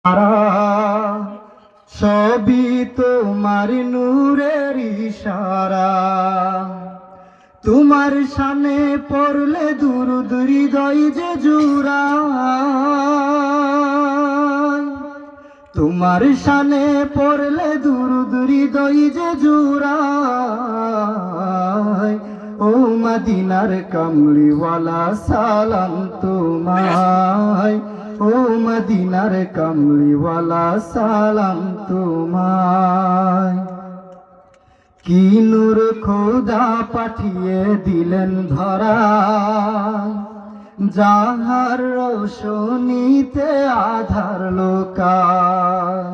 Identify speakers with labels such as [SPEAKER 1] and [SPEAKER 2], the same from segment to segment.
[SPEAKER 1] তারা সবই তোমার নূরের ইশারা। তোমার শানে পড়লে দুরূদ হৃদয় যে জুড়ায়। তোমার শানে পড়লে দুরূদ হৃদয় যে জুড়ায়। ও মদিনার কামলিওয়ালা সালাম তোমায়। ও মদিনার কামলিওয়ালা সালাম তোমায়। কি নূর খোদা পাঠিয়ে দিলেন ধরায়, যাহার রোশনীতে আধার লোকায়।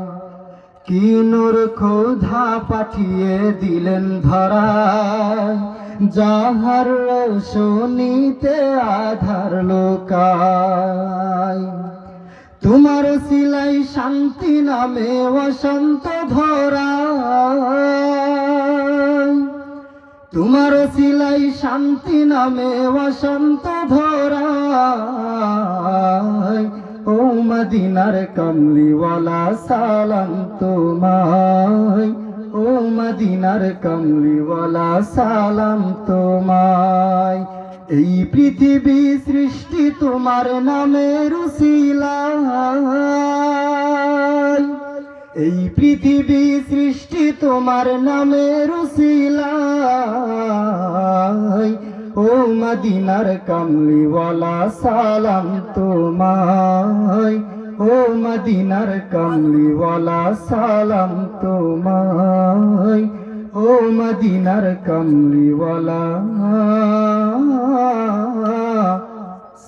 [SPEAKER 1] কি নূর খোদা পাঠিয়ে দিলেন ধরায়, যাহার রোশনীতে আধার লোকায়। তোমার সিলাই শান্তি নামে বসন্ত ধরায়। তোমার সিলাই শান্তি নামে বসন্ত ধরায়। ও মদিনার কামলিওয়ালা সালাম তোমায়। ও মদিনার কামলিওয়ালা সালাম তোমায়। এই পৃথিবী সৃষ্টি তোমার নামের উসিলায়। এই পৃথিবী সৃষ্টি তোমার নামের উসিলায়। ও মদিনার কামলিওয়ালা সালাম তোমায়। ও মদিনার কামলিওয়ালা সালাম তোমায়। ও মদিনার কামলিওয়ালা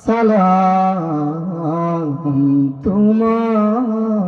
[SPEAKER 1] সালাম তোমায়।